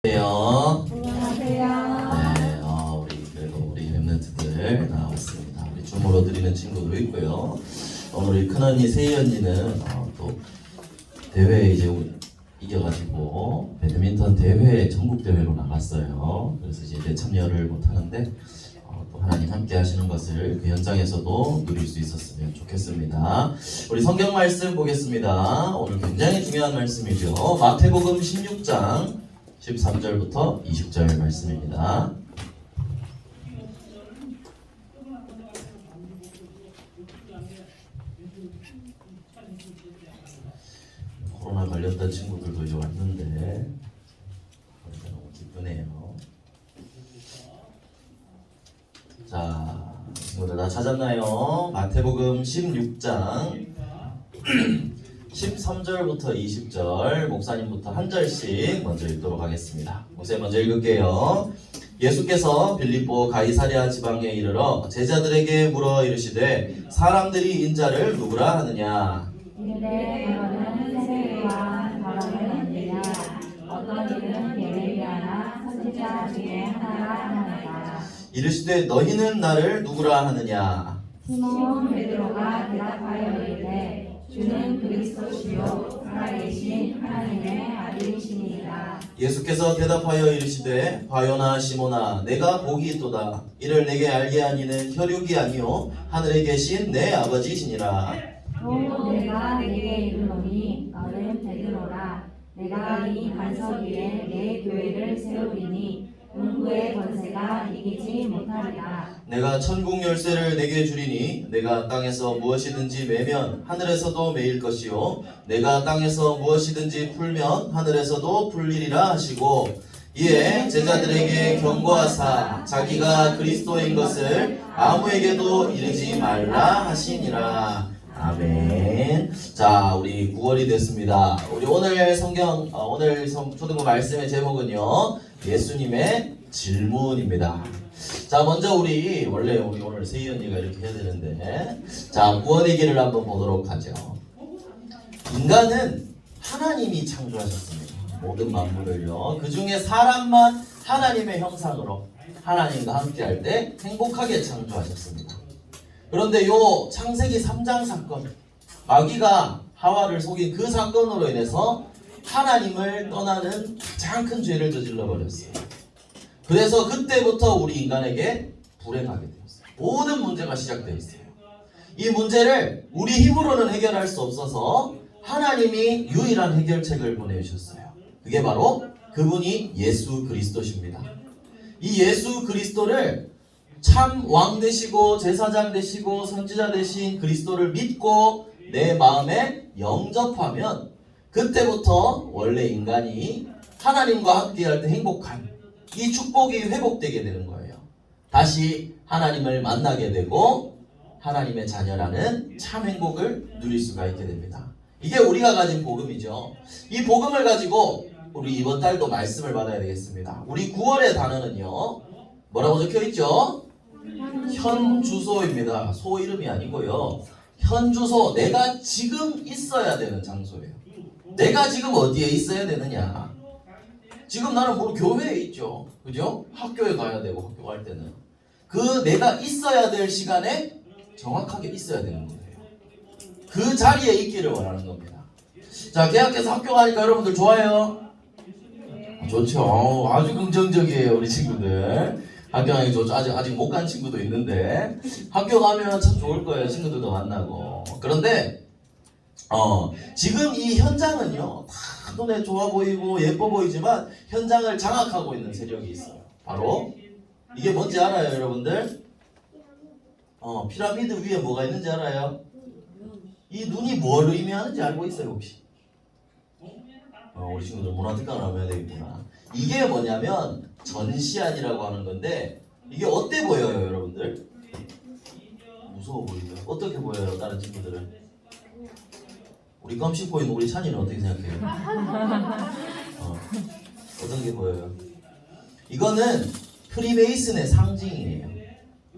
안녕하세요. 네, 우리 랩런트들 나왔습니다. 우리 줌으로 드리는 친구도 있고요. 오늘 우리 큰언니 세희 언니는 또 대회에 이제 이겨가지고 배드민턴 대회 전국 대회로 나갔어요. 그래서 이제 참여를 못 하는데 또 하나님 함께 하시는 것을 그 현장에서도 누릴 수 있었으면 좋겠습니다. 우리 성경 말씀 보겠습니다. 오늘 굉장히 중요한 말씀이죠. 마태복음 16장 13절부터 20절 말씀입니다. 코로나 걸렸던 친구들도 이제 왔는데 너무 기쁘네요. 자, 친구들 다 찾았나요? 마태복음 16장 13절부터 20절 목사님부터 한 절씩 먼저 읽도록 하겠습니다. 목사님 먼저 읽을게요. 예수께서 빌립보 가이사랴 지방에 이르러 제자들에게 물어 이르시되 사람들이 인자를 누구라 하느냐? 이르되 너는 세례요한, 너는 엘리야, 어떤 이는 예레미야나 선지자 중에 하나라 하나이다. 이르시되 너희는 나를 누구라 하느냐? 시몬 베드로가 대답하여 이르되 주는 그리스도시요 살아계신 하나님의 아들이시니이다. 예수께서 대답하여 이르시되 바요나 시몬아 내가 복이 있도다. 이를 내게 알게 하니는 혈육이 아니요 하늘에 계신 내 아버지시니라. 또 내가 네게 이르노니 너는 베드로라. 내가 이 반석 위에 내 교회를 세우리니 음부의 권세가 이기지 못하리라. 내가 천국 열쇠를 내게 주리니 내가 땅에서 무엇이든지 매면 하늘에서도 매일 것이요 내가 땅에서 무엇이든지 풀면 하늘에서도 풀리리라 하시고 이에 제자들에게 경고하사 자기가 그리스도인 것을 아무에게도 이르지 말라 하시니라. 아멘. 자, 우리 9월이 됐습니다. 우리 오늘 초등부 말씀의 제목은요 예수님의 질문입니다. 자, 먼저 우리 오늘 세희 언니가 이렇게 해야 되는데, 자, 구원의 길을 한번 보도록 하죠. 인간은 하나님이 창조하셨습니다. 모든 만물을요. 그 중에 사람만 하나님의 형상으로 하나님과 함께할 때 행복하게 창조하셨습니다. 그런데 요 창세기 3장 사건, 마귀가 하와를 속인 그 사건으로 인해서 하나님을 떠나는 가장 큰 죄를 저질러 버렸어요. 그래서 그때부터 우리 인간에게 불행하게 되었어요. 모든 문제가 시작되어 있어요. 이 문제를 우리 힘으로는 해결할 수 없어서 하나님이 유일한 해결책을 보내주셨어요. 그게 바로 그분이 예수 그리스도십니다. 이 예수 그리스도를 참 왕 되시고 제사장 되시고 선지자 되신 그리스도를 믿고 내 마음에 영접하면 그때부터 원래 인간이 하나님과 함께할 때 행복한 이 축복이 회복되게 되는 거예요. 다시 하나님을 만나게 되고 하나님의 자녀라는 참 행복을 누릴 수가 있게 됩니다. 이게 우리가 가진 복음이죠. 이 복음을 가지고 우리 이번 달도 말씀을 받아야 되겠습니다. 우리 9월의 단어는요 뭐라고 적혀있죠? 현주소입니다. 소 이름이 아니고요. 현주소, 내가 지금 있어야 되는 장소예요. 내가 지금 어디에 있어야 되느냐? 지금 나는 교회에 있죠. 그죠? 학교에 가야 되고 학교 갈 때는 그 내가 있어야 될 시간에 정확하게 있어야 되는 거예요. 그 자리에 있기를 원하는 겁니다. 자, 개학해서 학교 가니까 여러분들 좋아요? 좋죠. 아주 긍정적이에요, 우리 친구들. 학교 가기 좋죠. 아직 못 간 친구도 있는데 학교 가면 참 좋을 거예요. 친구들도 만나고. 그런데 지금 이 현장은요 다 눈에 좋아 보이고 예뻐 보이지만 현장을 장악하고 있는 세력이 있어요. 바로 이게 뭔지 알아요, 여러분들? 피라미드 위에 뭐가 있는지 알아요? 이 눈이 뭘 의미하는지 알고 있어요, 혹시? 우리 친구들 문화특강을 하면 해야 되겠구나. 이게 뭐냐면 전시안이라고 하는 건데 이게 어때 보여요, 여러분들? 무서워 보이죠? 어떻게 보여요, 다른 친구들은? 우리 껌씹고 있는 우리 찬이는 어떻게 생각해요? 어떤 게 보여요? 이거는 프리메이슨의 상징이에요.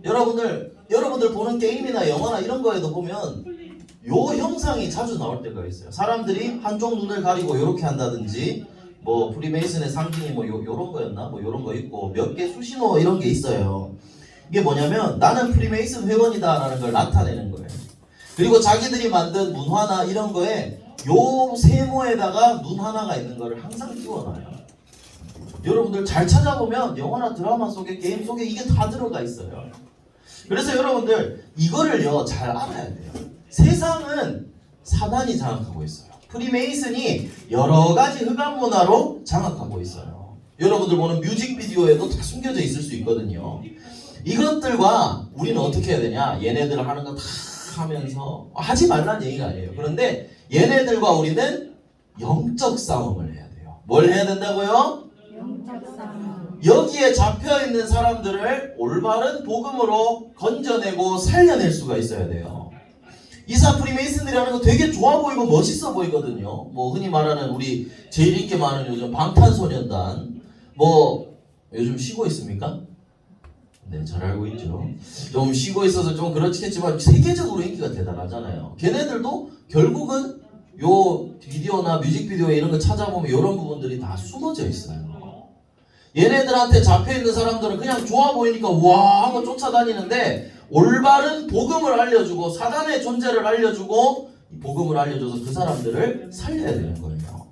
여러분들 보는 게임이나 영화나 이런 거에도 보면 요 형상이 자주 나올 때가 있어요. 사람들이 한쪽 눈을 가리고 이렇게 한다든지 뭐 프리메이슨의 상징이 뭐 요런 거였나? 뭐 요런 거 있고 몇 개 수신호 이런 게 있어요. 이게 뭐냐면 나는 프리메이슨 회원이다라는 걸 나타내는 거예요. 그리고 자기들이 만든 문화나 이런 거에 요 세모에다가 눈 하나가 있는 거를 항상 띄워놔요. 여러분들 잘 찾아보면 영화나 드라마 속에 게임 속에 이게 다 들어가 있어요. 그래서 여러분들 이거를요 잘 알아야 돼요. 세상은 사단이 장악하고 있어요. 프리메이슨이 여러 가지 흑암 문화로 장악하고 있어요. 여러분들 보는 뮤직비디오에도 다 숨겨져 있을 수 있거든요. 이것들과 우리는 어떻게 해야 되냐? 얘네들 하는 거 다 하면서 하지 말라는 얘기가 아니에요. 그런데 얘네들과 우리는 영적 싸움을 해야 돼요. 뭘 해야 된다고요? 영적 싸움. 여기에 잡혀있는 사람들을 올바른 복음으로 건져내고 살려낼 수가 있어야 돼요. 이사 프리메이슨들이 하는 거 되게 좋아 보이고 멋있어 보이거든요. 뭐 흔히 말하는 우리 제일 인기 많은 요즘 방탄소년단 뭐 요즘 쉬고 있습니까? 네, 잘 알고 있죠. 좀 쉬고 있어서 좀 그렇겠지만 세계적으로 인기가 대단하잖아요. 걔네들도 결국은 요 비디오나 뮤직비디오에 이런 거 찾아보면 이런 부분들이 다 숨어져 있어요. 얘네들한테 잡혀있는 사람들은 그냥 좋아 보이니까 와 하고 쫓아다니는데 올바른 복음을 알려주고 사단의 존재를 알려주고 복음을 알려줘서 그 사람들을 살려야 되는 거예요.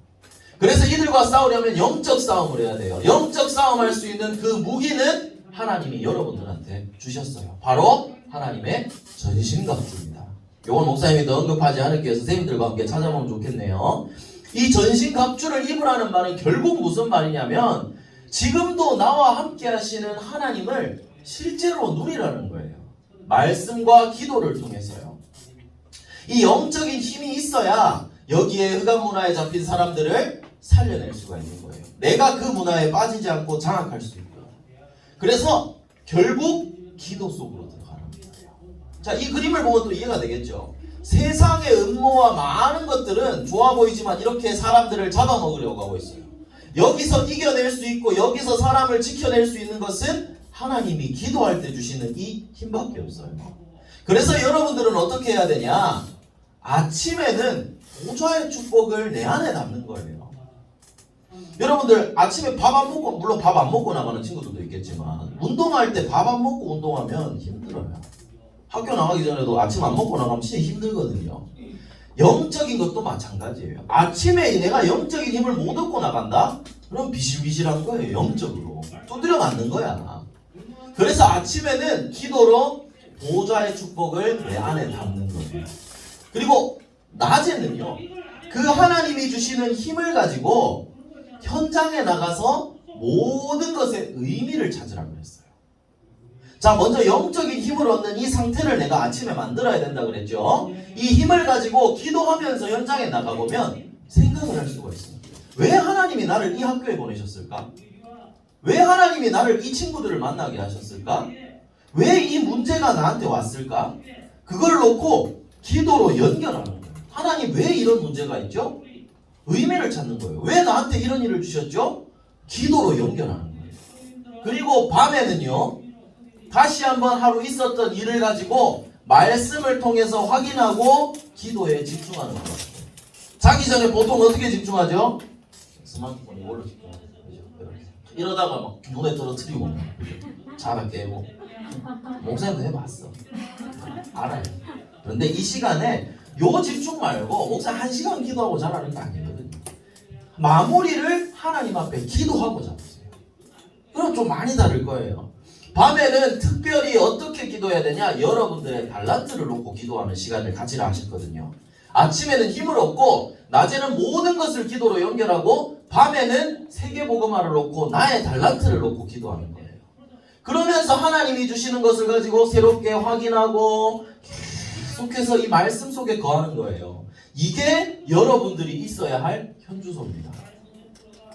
그래서 이들과 싸우려면 영적 싸움을 해야 돼요. 영적 싸움할 수 있는 그 무기는 하나님이 여러분들한테 주셨어요. 바로 하나님의 전신갑주입니다. 요건 목사님이 더 언급하지 않을게요. 선생님들과 함께 찾아보면 좋겠네요. 이 전신갑주를 입으라는 말은 결국 무슨 말이냐면 지금도 나와 함께 하시는 하나님을 실제로 누리라는 거예요. 말씀과 기도를 통해서요. 이 영적인 힘이 있어야 여기에 흑암 문화에 잡힌 사람들을 살려낼 수가 있는 거예요. 내가 그 문화에 빠지지 않고 장악할 수 있고. 그래서 결국 기도 속으로 들어가는 거예요. 자, 이 그림을 보면 또 이해가 되겠죠. 세상의 음모와 많은 것들은 좋아 보이지만 이렇게 사람들을 잡아먹으려고 하고 있어요. 여기서 이겨낼 수 있고 여기서 사람을 지켜낼 수 있는 것은 하나님이 기도할 때 주시는 이 힘밖에 없어요. 그래서 여러분들은 어떻게 해야 되냐? 아침에는 보좌의 축복을 내 안에 담는 거예요. 여러분들 아침에 밥 안 먹고, 물론 밥 안 먹고 나가는 친구들도 있겠지만 운동할 때 밥 안 먹고 운동하면 힘들어요. 학교 나가기 전에도 아침 안 먹고 나가면 진짜 힘들거든요. 영적인 것도 마찬가지예요. 아침에 내가 영적인 힘을 못 얻고 나간다? 그럼 비실비실한 거예요. 영적으로 두드려 맞는 거야. 그래서 아침에는 기도로 보좌의 축복을 내 안에 담는 거예요. 그리고 낮에는요, 그 하나님이 주시는 힘을 가지고 현장에 나가서 모든 것의 의미를 찾으라고 했어요. 자, 먼저 영적인 힘을 얻는 이 상태를 내가 아침에 만들어야 된다 그랬죠. 이 힘을 가지고 기도하면서 현장에 나가보면 생각을 할 수가 있습니다. 왜 하나님이 나를 이 학교에 보내셨을까? 왜 하나님이 나를 이 친구들을 만나게 하셨을까? 왜 이 문제가 나한테 왔을까? 그걸 놓고 기도로 연결하는 거예요. 하나님 왜 이런 문제가 있죠? 의미를 찾는 거예요. 왜 나한테 이런 일을 주셨죠? 기도로 연결하는 거예요. 그리고 밤에는요, 다시 한번 하루 있었던 일을 가지고 말씀을 통해서 확인하고 기도에 집중하는 거예요. 자기 전에 보통 어떻게 집중하죠? 스마트폰 이걸로 집중하죠. 이러다가 막 눈에 떨어뜨리고 자다 깨고. 목사님도 해봤어. 알아요. 그런데 이 시간에 요 집중 말고 목사 1시간 기도하고 자라는 게 아니거든요. 마무리를 하나님 앞에 기도하고 잡으세요. 그럼 좀 많이 다를 거예요. 밤에는 특별히 어떻게 기도해야 되냐? 여러분들의 달란트를 놓고 기도하는 시간을 가지라 하셨거든요. 아침에는 힘을 얻고 낮에는 모든 것을 기도로 연결하고 밤에는 세계복음화를 놓고 나의 달란트를 놓고 기도하는 거예요. 그러면서 하나님이 주시는 것을 가지고 새롭게 확인하고 계속해서 이 말씀 속에 거하는 거예요. 이게 여러분들이 있어야 할 현주소입니다.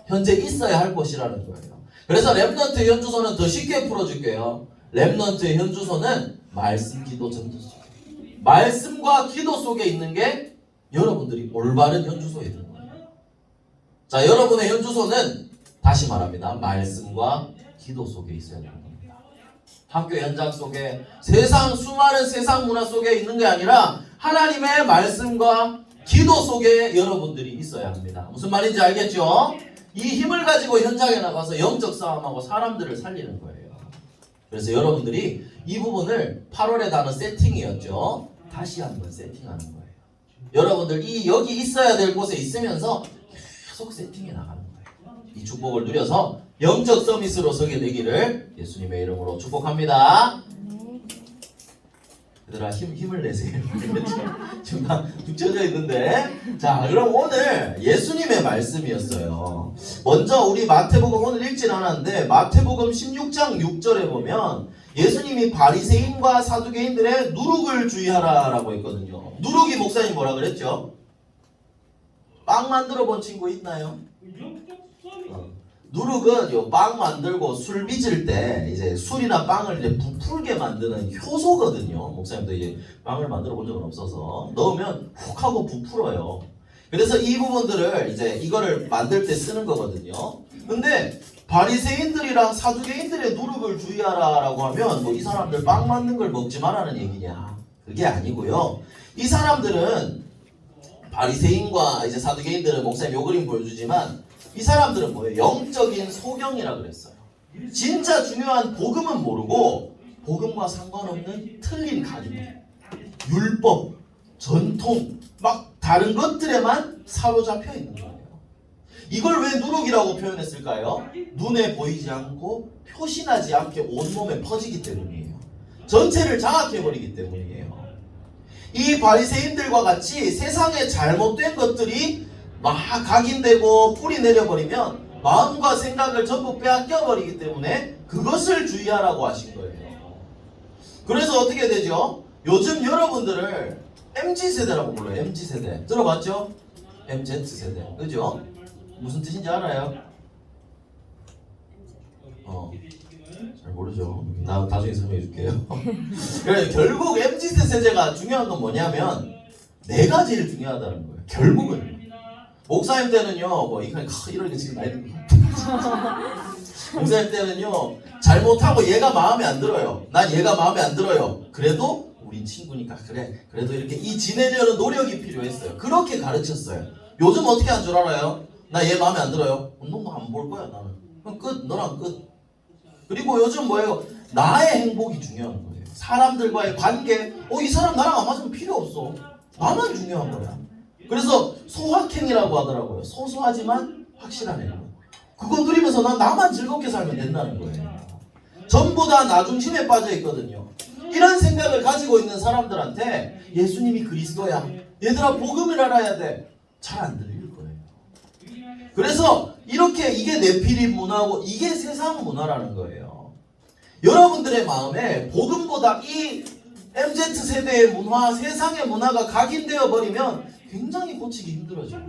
현재 있어야 할 것이라는 거예요. 그래서 렘넌트 현주소는 더 쉽게 풀어줄게요. 렘넌트의 현주소는 말씀, 기도, 전도 속에, 말씀과 기도 속에 있는 게 여러분들이 올바른 현주소에 있는 거예요. 자, 여러분의 현주소는 다시 말합니다. 말씀과 기도 속에 있어야 되는 겁니다. 학교 현장 속에 수많은 세상 문화 속에 있는 게 아니라 하나님의 말씀과 기도 속에 여러분들이 있어야 합니다. 무슨 말인지 알겠죠? 이 힘을 가지고 현장에 나가서 영적 싸움하고 사람들을 살리는 거예요. 그래서 여러분들이 이 부분을 8월의 단어 세팅이었죠. 다시 한번 세팅하는 거예요. 여러분들 이 여기 있어야 될 곳에 있으면서 계속 세팅해 나가는 거예요. 이 축복을 누려서 영적 서밋으로 서게 되기를 예수님의 이름으로 축복합니다. 얘들아 힘을 내세요. 지금 다 죽쳐져 있는데. 자, 그럼 오늘 예수님의 말씀이었어요. 먼저 우리 마태복음 오늘 읽진 않았는데 마태복음 16장 6절에 보면 예수님이 바리새인과 사두개인들의 누룩을 주의하라라고 했거든요. 누룩이 목사님 뭐라 그랬죠? 빵 만들어 본 친구 있나요? 누룩은 요 빵 만들고 술 빚을 때 이제 술이나 빵을 이제 부풀게 만드는 효소거든요. 목사님도 이제 빵을 만들어 본 적은 없어서 넣으면 훅 하고 부풀어요. 그래서 이 부분들을 이제 이거를 만들 때 쓰는 거거든요. 근데 바리새인들이랑 사두개인들의 누룩을 주의하라라고 하면 뭐 이 사람들 빵 만든 걸 먹지 말라는 얘기냐? 그게 아니고요. 이 사람들은 바리새인과 이제 사두개인들은 목사님 요 그림 보여주지만 이 사람들은 뭐예요? 영적인 소경이라 그랬어요. 진짜 중요한 복음은 모르고 복음과 상관없는 틀린 가르침, 율법, 전통 막 다른 것들에만 사로잡혀 있는 거예요. 이걸 왜 누룩이라고 표현했을까요? 눈에 보이지 않고 표시나지 않게 온몸에 퍼지기 때문이에요. 전체를 장악해버리기 때문이에요. 이 바리새인들과 같이 세상에 잘못된 것들이 막 각인되고 뿌리 내려버리면 마음과 생각을 전부 빼앗겨버리기 때문에 그것을 주의하라고 하신 거예요. 그래서 어떻게 되죠? 요즘 여러분들을 MZ세대라고 불러요. MZ세대. 들어봤죠? MZ세대. 그죠? 무슨 뜻인지 알아요? 잘 모르죠. 나 나중에 설명해 줄게요. 그래, 결국 MZ세대가 중요한 건 뭐냐면 네 가지를 중요하다는 거예요. 결국은 목사님 때는요, 뭐 이렇게 지금 나이 든 목사님 때는요, 잘못하고 얘가 마음에 안 들어요. 난 얘가 마음에 안 들어요. 그래도 우린 친구니까 그래. 그래도 이렇게 지내려는 노력이 필요했어요. 그렇게 가르쳤어요. 요즘 어떻게 한 줄 알아요? 나 얘 마음에 안 들어요. 너 안 볼 거야 나는. 그럼 끝. 너랑 끝. 그리고 요즘 뭐예요? 나의 행복이 중요한 거예요. 사람들과의 관계. 이 사람 나랑 안 맞으면 필요 없어. 나만 중요한 거야. 그래서 소확행이라고 하더라고요. 소소하지만 확실한 행복. 그거 누리면서 난 나만 즐겁게 살면 된다는 거예요. 전부 다 나 중심에 빠져 있거든요. 이런 생각을 가지고 있는 사람들한테 예수님이 그리스도야. 얘들아 복음을 알아야 돼. 잘 안 들릴 거예요. 그래서 이렇게 이게 네피림 문화고 이게 세상 문화라는 거예요. 여러분들의 마음에 복음보다 이 MZ세대의 문화, 세상의 문화가 각인되어 버리면 굉장히 고치기 힘들어져요.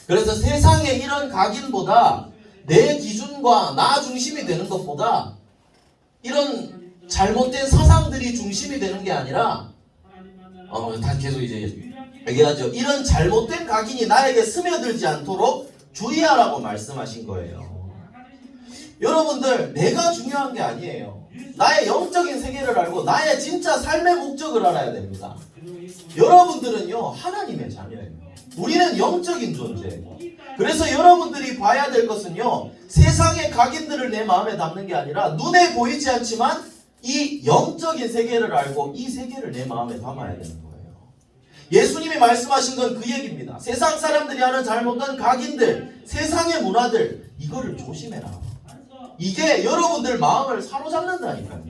그래서 세상의 이런 각인보다 내 기준과 나 중심이 되는 것보다 이런 잘못된 사상들이 중심이 되는 게 아니라 다 계속 이제 얘기하죠. 이런 잘못된 각인이 나에게 스며들지 않도록 주의하라고 말씀하신 거예요. 여러분들 내가 중요한 게 아니에요. 나의 영적인 세계를 알고 나의 진짜 삶의 목적을 알아야 됩니다. 여러분들은요 하나님의 자녀예요. 우리는 영적인 존재예요. 그래서 여러분들이 봐야 될 것은요 세상의 각인들을 내 마음에 담는 게 아니라 눈에 보이지 않지만 이 영적인 세계를 알고 이 세계를 내 마음에 담아야 되는 거예요. 예수님이 말씀하신 건 그 얘기입니다. 세상 사람들이 하는 잘못된 각인들, 세상의 문화들 이거를 조심해라. 이게 여러분들 마음을 사로잡는다니까요.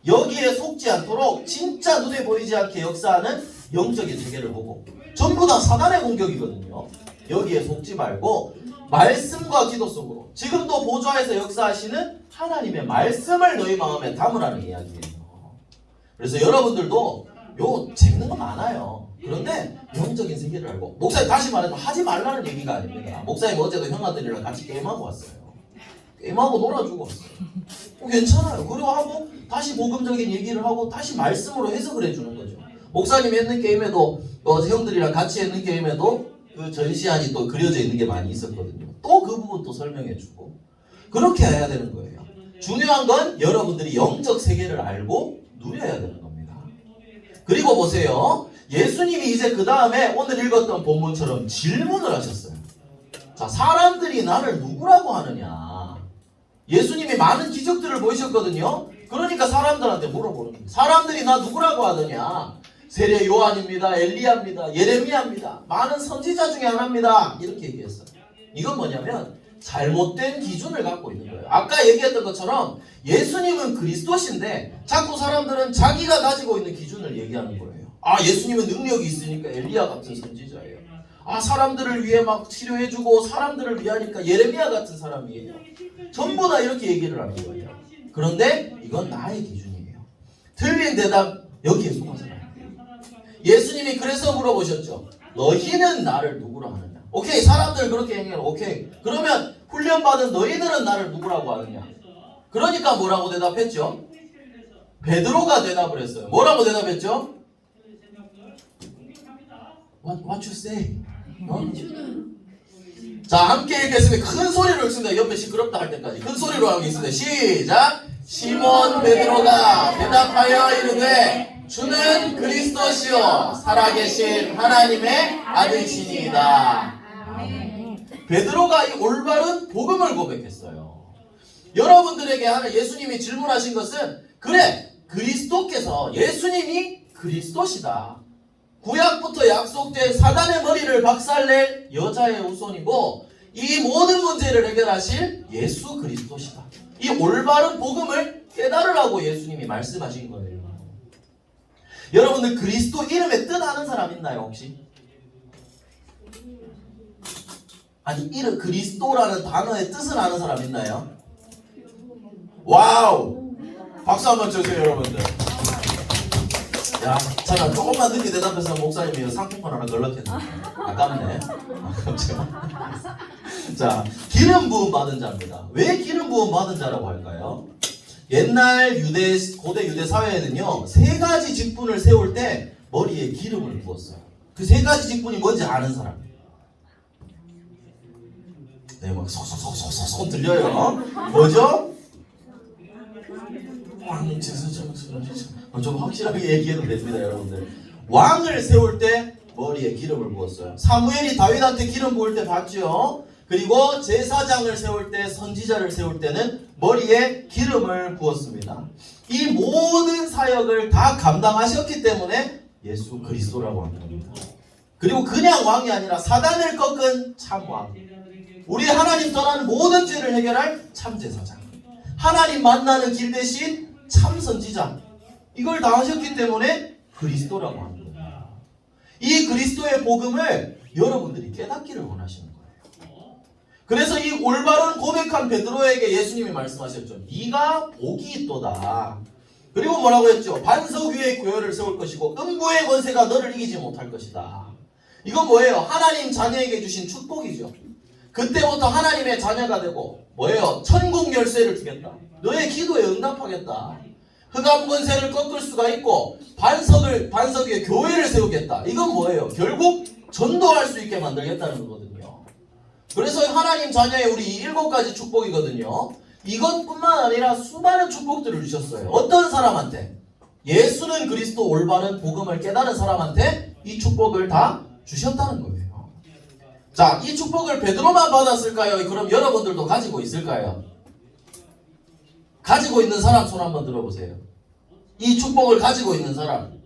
여기에 속지 않도록 진짜 눈에 보이지 않게 역사하는 영적인 세계를 보고 전부 다 사단의 공격이거든요. 여기에 속지 말고 말씀과 기도 속으로 지금도 보좌에서 역사하시는 하나님의 말씀을 너희 마음에 담으라는 이야기예요. 그래서 여러분들도 재밌는 거 많아요. 그런데 영적인 세계를 알고 목사님 다시 말해도 하지 말라는 얘기가 아닙니다. 목사님 어제도 형아들이랑 같이 게임하고 왔어요. 게임하고 놀아주고 왔어요. 괜찮아요. 그리고 하고 다시 복음적인 얘기를 하고 다시 말씀으로 해석을 해주는 거죠. 목사님이 했는 게임에도 형들이랑 같이 했는 게임에도 그 전시안이 또 그려져 있는 게 많이 있었거든요. 또 그 부분 또 설명해주고 그렇게 해야 되는 거예요. 중요한 건 여러분들이 영적 세계를 알고 누려야 되는 겁니다. 그리고 보세요. 예수님이 이제 그 다음에 오늘 읽었던 본문처럼 질문을 하셨어요. 자, 사람들이 나를 누구라고 하느냐. 예수님이 많은 기적들을 보이셨거든요. 그러니까 사람들한테 물어보는 거예요. 사람들이 나 누구라고 하느냐. 세례 요한입니다. 엘리야입니다. 예레미야입니다. 많은 선지자 중에 하나입니다. 이렇게 얘기했어요. 이건 뭐냐면 잘못된 기준을 갖고 있는 거예요. 아까 얘기했던 것처럼 예수님은 그리스도신데 자꾸 사람들은 자기가 가지고 있는 기준을 얘기하는 거예요. 아, 예수님은 능력이 있으니까 엘리야 같은 선지자예요. 아, 사람들을 위해 막 치료해주고 사람들을 위하니까 예레미야 같은 사람이에요. 전부 다 이렇게 얘기를 하는 거예요. 그런데 이건 나의 기준이에요. 틀린 대답 여기에 속하지 말아요. 예수님이 그래서 물어보셨죠. 너희는 나를 누구로 하느냐. 오케이, 사람들 그렇게 얘기해요. 오케이. 그러면 훈련받은 너희들은 나를 누구라고 하느냐. 그러니까 뭐라고 대답했죠? 베드로가 대답을 했어요. 뭐라고 대답했죠? What you say? 자, 함께 읽겠습니다. 큰 소리로 읽습니다. 옆에 시끄럽다 할 때까지 큰 소리로 하겠습니다. 시작. 시몬 베드로가 대답하여 이르되 주는 그리스도시요 살아계신 하나님의 아들이시니이다. 베드로가 이 올바른 복음을 고백했어요. 여러분들에게 하는 예수님이 질문하신 것은 그래, 그리스도께서 예수님이 그리스도시다. 구약부터 약속된 사단의 머리를 박살낼 여자의 후손이고 이 모든 문제를 해결하실 예수 그리스도시다. 이 올바른 복음을 깨달으라고 예수님이 말씀하신 거예요. 여러분들 그리스도 이름의 뜻 아는 사람 있나요 혹시? 아니, 이름 그리스도라는 단어의 뜻을 아는 사람 있나요? 와우! 박수 한번 쳐주세요 여러분들. 야, 잠깐 조금만 늦게 대답해서 목사님이 상품권 하나 걸렀겠네. 아깝네. 자, 기름 부음 받은 자입니다. 왜 기름 부음 받은 자라고 할까요? 옛날 고대 유대 사회에는요, 세 가지 직분을 세울 때 머리에 기름을 부었어요. 그 세 가지 직분이 뭔지 아는 사람? 네, 막 속속속속속 들려요. 뭐죠? 좀 확실하게 얘기해도 됩니다, 여러분들. 왕을 세울 때 머리에 기름을 부었어요. 사무엘이 다윗한테 기름 부을 때 봤죠. 그리고 제사장을 세울 때, 선지자를 세울 때는 머리에 기름을 부었습니다. 이 모든 사역을 다 감당하셨기 때문에 예수 그리스도라고 하는 겁니다. 그리고 그냥 왕이 아니라 사단을 꺾은 참왕, 우리 하나님 떠난 모든 죄를 해결할 참제사장, 하나님 만나는 길 대신 참선지자, 이걸 다 하셨기 때문에 그리스도라고 하는 겁니다. 이 그리스도의 복음을 여러분들이 깨닫기를 원하시는 거예요. 그래서 이 올바른 고백한 베드로에게 예수님이 말씀하셨죠. 네가 복이 있도다. 그리고 뭐라고 했죠? 반석 위에 교회를 세울 것이고 음부의 권세가 너를 이기지 못할 것이다. 이건 뭐예요? 하나님 자녀에게 주신 축복이죠. 그때부터 하나님의 자녀가 되고 뭐예요? 천국 열쇠를 주겠다. 너의 기도에 응답하겠다. 흑암 권세를 꺾을 수가 있고 반석 위에 교회를 세우겠다. 이건 뭐예요? 결국 전도할 수 있게 만들겠다는 거거든요. 그래서 하나님 자녀의 우리 7가지 축복이거든요. 이것뿐만 아니라 수많은 축복들을 주셨어요. 어떤 사람한테? 예수는 그리스도 올바른 복음을 깨달은 사람한테 이 축복을 다 주셨다는 거예요. 자, 이 축복을 베드로만 받았을까요? 그럼 여러분들도 가지고 있을까요? 가지고 있는 사람 손 한번 들어보세요. 이 축복을 가지고 있는 사람.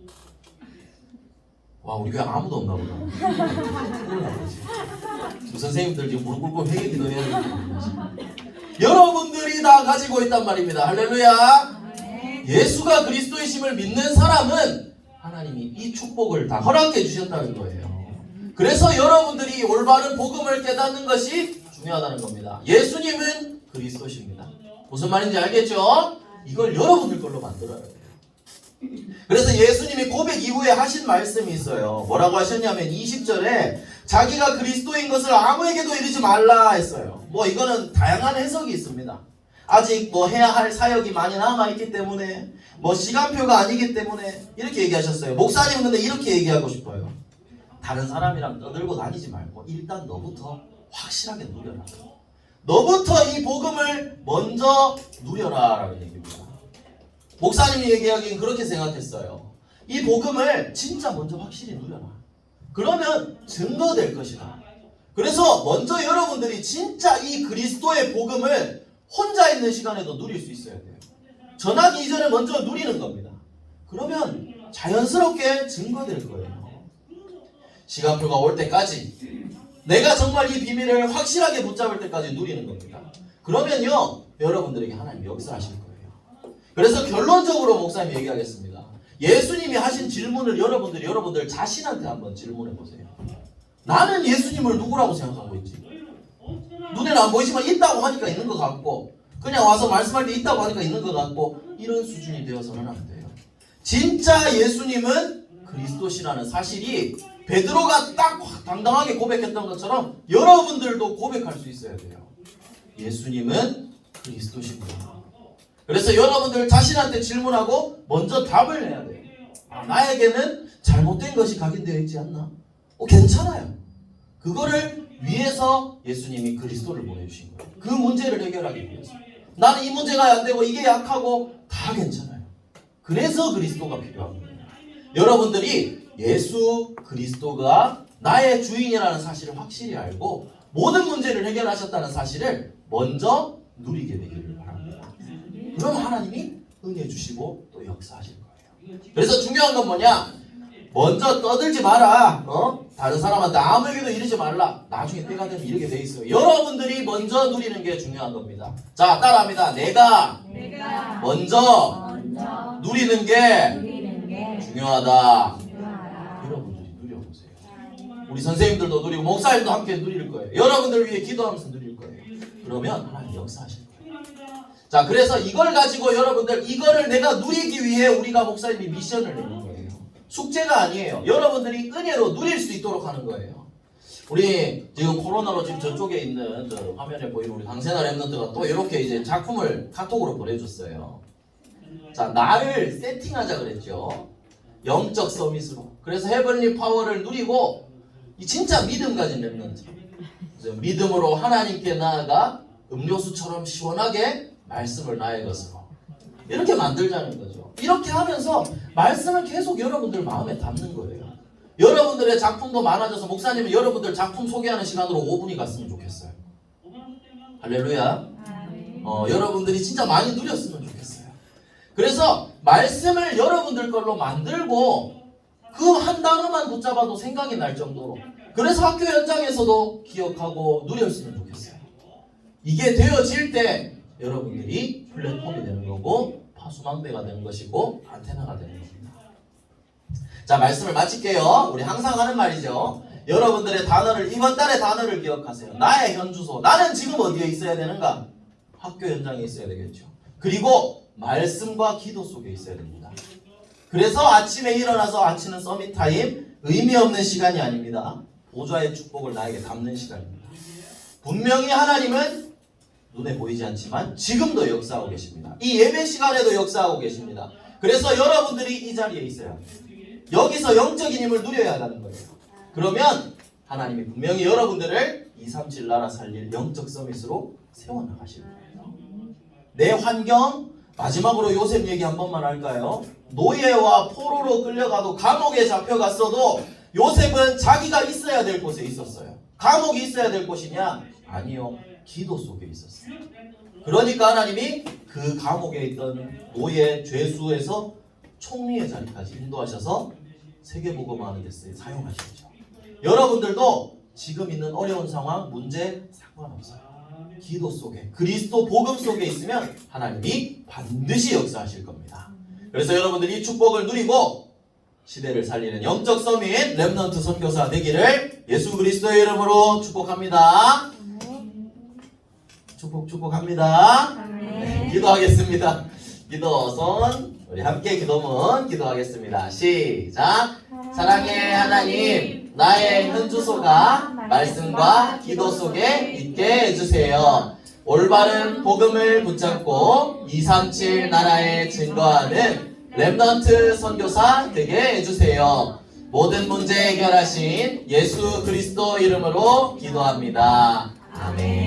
와, 우리 교회 아무도 없나 보다. 선생님들 지금 무릎 꿇고 회개 기도해야 되는데 여러분들이 다 가지고 있단 말입니다. 할렐루야. 예수가 그리스도이심을 믿는 사람은 하나님이 이 축복을 다 허락해 주셨다는 거예요. 그래서 여러분들이 올바른 복음을 깨닫는 것이 중요하다는 겁니다. 예수님은 그리스도십니다. 무슨 말인지 알겠죠? 이걸 여러분들 걸로 만들어야 돼요. 그래서 예수님이 고백 이후에 하신 말씀이 있어요. 뭐라고 하셨냐면 20절에 자기가 그리스도인 것을 아무에게도 이르지 말라 했어요. 뭐 이거는 다양한 해석이 있습니다. 아직 뭐 해야 할 사역이 많이 남아있기 때문에, 뭐 시간표가 아니기 때문에 이렇게 얘기하셨어요. 목사님은 근데 이렇게 얘기하고 싶어요. 다른 사람이랑 떠들고 다니지 말고 일단 너부터 확실하게 누려라. 너부터 이 복음을 먼저 누려라 라는 얘기입니다. 목사님이 얘기하기엔 그렇게 생각했어요. 이 복음을 진짜 먼저 확실히 누려라. 그러면 증거될 것이다. 그래서 먼저 여러분들이 진짜 이 그리스도의 복음을 혼자 있는 시간에도 누릴 수 있어야 돼요. 전하기 이전에 먼저 누리는 겁니다. 그러면 자연스럽게 증거될 거예요. 시간표가 올 때까지 내가 정말 이 비밀을 확실하게 붙잡을 때까지 누리는 겁니다. 그러면요 여러분들에게 하나님 역사하실 거예요. 그래서 결론적으로 목사님 얘기하겠습니다. 예수님이 하신 질문을 여러분들 자신한테 한번 질문해 보세요. 나는 예수님을 누구라고 생각하고 있지? 눈에는 안 보이지만 있다고 하니까 있는 것 같고, 그냥 와서 말씀할 때 있다고 하니까 있는 것 같고, 이런 수준이 되어서는 안 돼요. 진짜 예수님은 그리스도시라는 사실이 베드로가 딱 당당하게 고백했던 것처럼 여러분들도 고백할 수 있어야 돼요. 예수님은 그리스도시구나. 그래서 여러분들 자신한테 질문하고 먼저 답을 내야 돼요. 나에게는 잘못된 것이 각인되어 있지 않나? 괜찮아요. 그거를 위해서 예수님이 그리스도를 보내주신 거예요. 그 문제를 해결하기 위해서. 나는 이 문제가 안 되고 이게 약하고 다 괜찮아요. 그래서 그리스도가 필요한 거예요. 여러분들이 예수 그리스도가 나의 주인이라는 사실을 확실히 알고 모든 문제를 해결하셨다는 사실을 먼저 누리게 되기를 바랍니다. 그럼 하나님이 은혜 주시고 또 역사하실 거예요. 그래서 중요한 건 뭐냐? 먼저 떠들지 마라. 다른 사람한테 아무에게도 이러지 말라. 나중에 때가 되면 이렇게 돼 있어요. 여러분들이 먼저 누리는 게 중요한 겁니다. 자, 따라합니다. 내가 먼저 누리는 게 중요하다. 여러분들이 누려보세요. 우리 선생님들도 누리고 목사님도 함께 누릴 거예요. 여러분들 위해 기도하면서 누릴 거예요. 그러면 하나님 역사하실 거예요. 자, 그래서 이걸 가지고 여러분들 이거를 내가 누리기 위해 우리가 목사님이 미션을 내는 거예요. 숙제가 아니에요. 여러분들이 은혜로 누릴 수 있도록 하는 거예요. 우리 지금 코로나로 지금 저쪽에 있는 저 화면에 보이는 우리 강세나 랩런트가 또 이렇게 이제 작품을 카톡으로 보내줬어요. 자, 나를 세팅하자 그랬죠. 영적 서밋으로. 그래서 헤븐리 파워를 누리고 이 진짜 믿음 가진 랩런트. 믿음으로 하나님께 나아가 음료수처럼 시원하게 말씀을 나의 것으로. 이렇게 만들자는 거죠. 이렇게 하면서 말씀을 계속 여러분들 마음에 담는 거예요. 여러분들의 작품도 많아져서 목사님은 여러분들 작품 소개하는 시간으로 5분이 갔으면 좋겠어요. 할렐루야. 여러분들이 진짜 많이 누렸으면 좋겠어요. 그래서 말씀을 여러분들 걸로 만들고 그 한 단어만 붙잡아도 생각이 날 정도로, 그래서 학교 현장에서도 기억하고 누렸으면 좋겠어요. 이게 되어질 때 여러분들이 플랫폼이 되는 거고 파수망대가 되는 것이고 안테나가 되는 겁니다. 자, 말씀을 마칠게요. 우리 항상 하는 말이죠. 여러분들의 단어를, 이번 달의 단어를 기억하세요. 나의 현주소. 나는 지금 어디에 있어야 되는가? 학교 현장에 있어야 되겠죠. 그리고 말씀과 기도 속에 있어야 됩니다. 그래서 아침에 일어나서 아침은 서밋 타임, 의미 없는 시간이 아닙니다. 보좌의 축복을 나에게 담는 시간입니다. 분명히 하나님은 눈에 보이지 않지만 지금도 역사하고 계십니다. 이 예배 시간에도 역사하고 계십니다. 그래서 여러분들이 이 자리에 있어야 돼요. 여기서 영적인 힘을 누려야 한다는 거예요. 그러면 하나님이 분명히 여러분들을 237 나라 살릴 영적 서밋으로 세워나가실 거예요. 내 환경, 마지막으로 요셉 얘기 한 번만 할까요? 노예와 포로로 끌려가도 감옥에 잡혀갔어도 요셉은 자기가 있어야 될 곳에 있었어요. 감옥이 있어야 될 곳이냐? 아니요. 기도 속에 있었어요. 그러니까 하나님이 그 감옥에 있던 노예 죄수에서 총리의 자리까지 인도하셔서 세계복음화하는 데 사용하시죠. 여러분들도 지금 있는 어려운 상황, 문제 상관없어요. 기도 속에, 그리스도 복음 속에 있으면 하나님이 반드시 역사하실 겁니다. 그래서 여러분들이 이 축복을 누리고 시대를 살리는 영적 서밋 렘넌트 선교사 되기를 예수 그리스도의 이름으로 축복합니다. 축복합니다. 네, 기도하겠습니다. 기도선 우리 함께 기도문 기도하겠습니다. 시작. 사랑의 하나님, 나의 현주소가 말씀과 기도 속에 있게 해주세요. 올바른 복음을 붙잡고 237 나라에 증거하는 렘넌트 선교사 되게 해주세요. 모든 문제 해결하신 예수 그리스도 이름으로 기도합니다. 아멘.